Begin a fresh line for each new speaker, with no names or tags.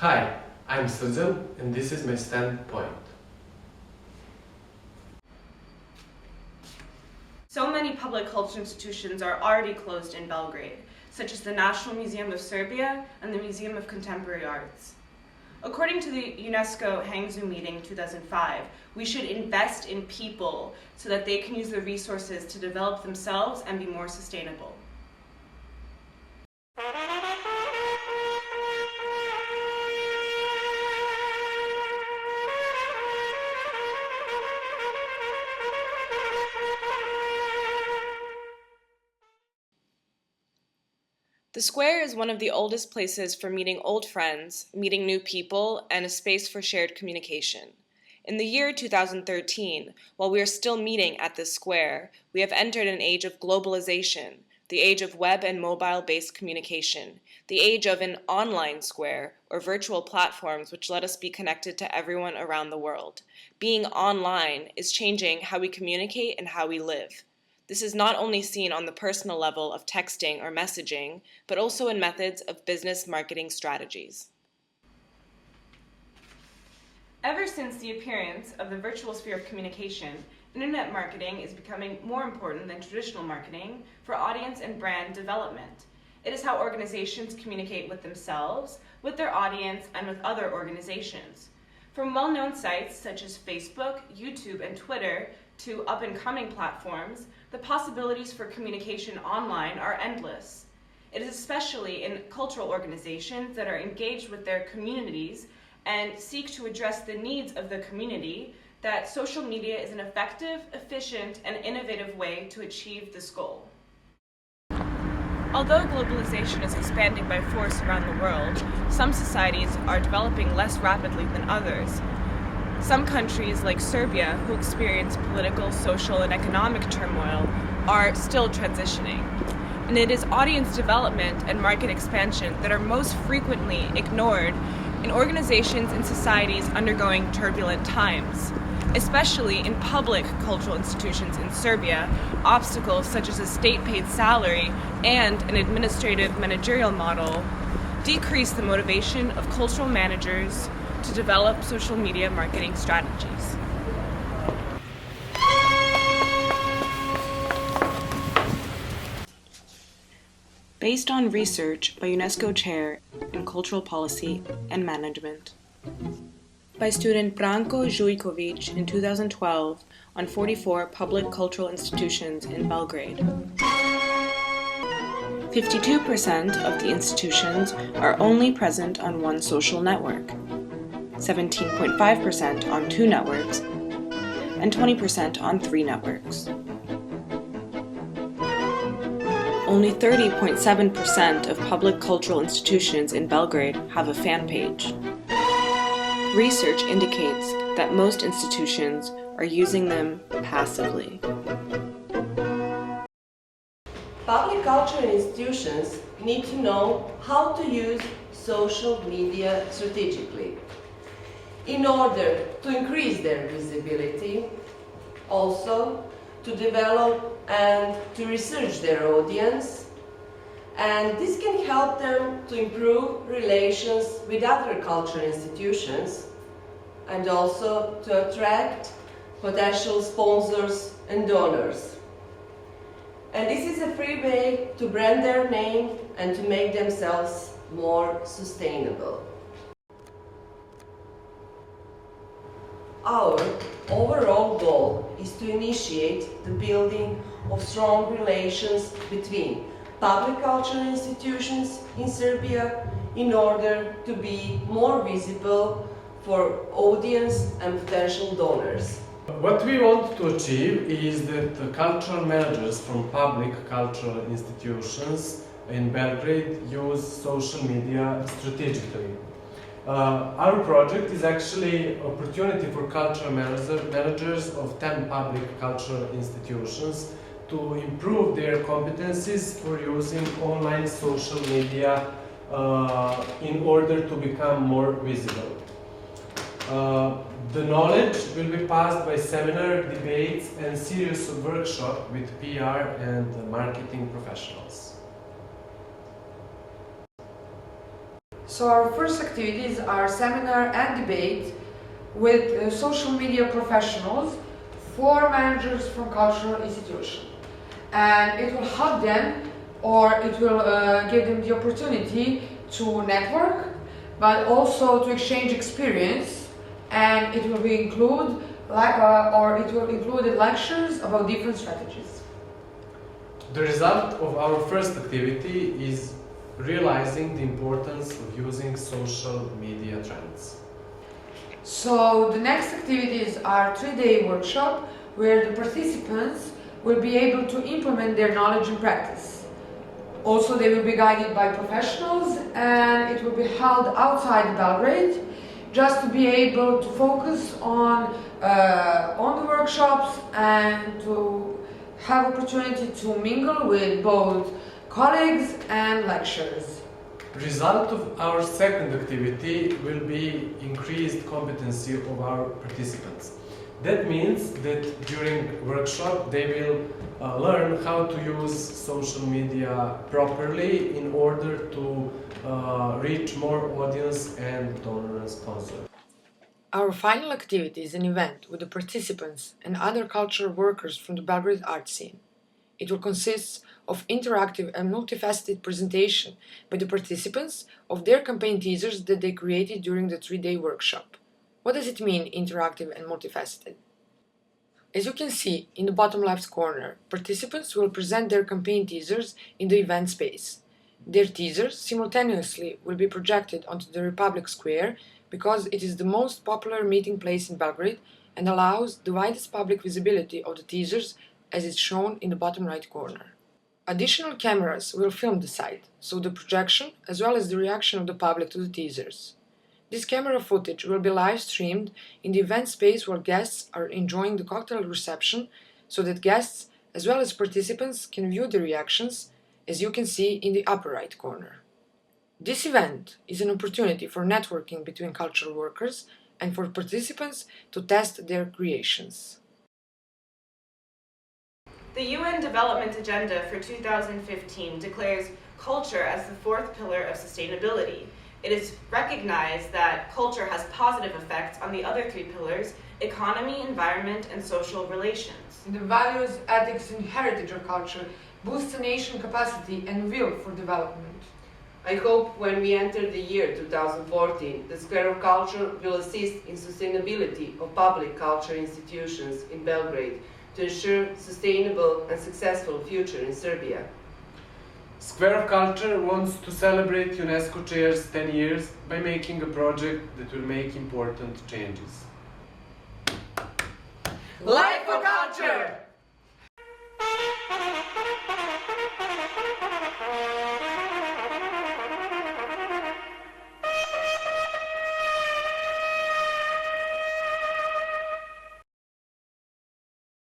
Hi, I'm Srđan and this is my standpoint.
So many public culture institutions are already closed in Belgrade, such as the National Museum of Serbia and the Museum of Contemporary Arts. According to the UNESCO Hangzhou meeting 2005, we should invest in people so that they can use the resources to develop themselves and be more sustainable. The square is one of the oldest places for meeting old friends, meeting new people, and a space for shared communication. In the year 2013, while we are still meeting at this square, we have entered an age of globalization, the age of web and mobile-based communication, the age of an online square, or virtual platforms which let us be connected to everyone around the world. Being online is changing how we communicate and how we live. This is not only seen on the personal level of texting or messaging, but also in methods of business marketing strategies. Ever since the appearance of the virtual sphere of communication, internet marketing is becoming more important than traditional marketing for audience and brand development. It is how organizations communicate with themselves, with their audience, and with other organizations. From well-known sites such as Facebook, YouTube, and Twitter to up-and-coming platforms, the possibilities for communication online are endless. It is especially in cultural organizations that are engaged with their communities and seek to address the needs of the community that social media is an effective, efficient, and innovative way to achieve this goal. Although globalization is expanding by force around the world, some societies are developing less rapidly than others. Some countries, like Serbia, who experience political, social, and economic turmoil, are still transitioning. And it is audience development and market expansion that are most frequently ignored in organizations and societies undergoing turbulent times. Especially in public cultural institutions in Serbia, obstacles such as a state-paid salary and an administrative managerial model decrease the motivation of cultural managers to develop social media marketing strategies. Based on research by UNESCO Chair in Cultural Policy and Management, by student Branko Žujković in 2012 on 44 public cultural institutions in Belgrade. 52% of the institutions are only present on one social network, 17.5% on 2 networks, and 20% on 3 networks. Only 30.7% of public cultural institutions in Belgrade have a fan page. Research indicates that most institutions are using them passively.
Public cultural institutions need to know how to use social media strategically in order to increase their visibility, also to develop and to research their audience, and this can help them to improve relations with other cultural institutions and also to attract potential sponsors and donors. And this is a free way to brand their name and to make themselves more sustainable. Our overall goal is to initiate the building of strong relations between public cultural institutions in Serbia in order to be more visible for audience and potential donors.
What we want to achieve is that the cultural managers from public cultural institutions in Belgrade use social media strategically. Our project is actually an opportunity for cultural managers of 10 public cultural institutions to improve their competencies for using online social media in order to become more visible. The knowledge will be passed by seminar, debates, and series of workshops with PR and marketing professionals.
So our first activities are seminar and debate with social media professionals for managers from cultural institutions. And it will help them, or it will give them the opportunity to network, but also to exchange experience, and it will include lectures about different strategies.
The result of our first activity is realizing the importance of using social media trends.
So the next activities are 3-day workshop where the participants will be able to implement their knowledge in practice. Also, they will be guided by professionals, and it will be held outside Belgrade, just to be able to focus on the workshops and to have opportunity to mingle with both colleagues and lecturers.
Result of our second activity will be increased competency of our participants. That means that during workshop they will learn how to use social media properly in order to reach more audience and donor and sponsor.
Our final activity is an event with the participants and other cultural workers from the Belgrade art scene. It will consist of interactive and multifaceted presentation by the participants of their campaign teasers that they created during the 3-day workshop. What does it mean, interactive and multifaceted? As you can see in the bottom left corner, participants will present their campaign teasers in the event space. Their teasers simultaneously will be projected onto the Republic Square because it is the most popular meeting place in Belgrade and allows the widest public visibility of the teasers as is shown in the bottom right corner. Additional cameras will film the site, so the projection as well as the reaction of the public to the teasers. This camera footage will be live streamed in the event space where guests are enjoying the cocktail reception, so that guests as well as participants can view the reactions, as you can see in the upper right corner. This event is an opportunity for networking between cultural workers and for participants to test their creations.
The UN Development Agenda for 2015 declares culture as the fourth pillar of sustainability. It is recognized that culture has positive effects on the other three pillars: economy, environment, and social relations.
The values, ethics, and heritage of culture boosts a nation's capacity and will for development.
I hope when we enter the year 2014, the Square of Culture will assist in sustainability of public culture institutions in Belgrade to ensure sustainable and successful future in Serbia.
Square of Culture wants to celebrate UNESCO Chair's 10 years by making a project that will make important changes.
Like for culture!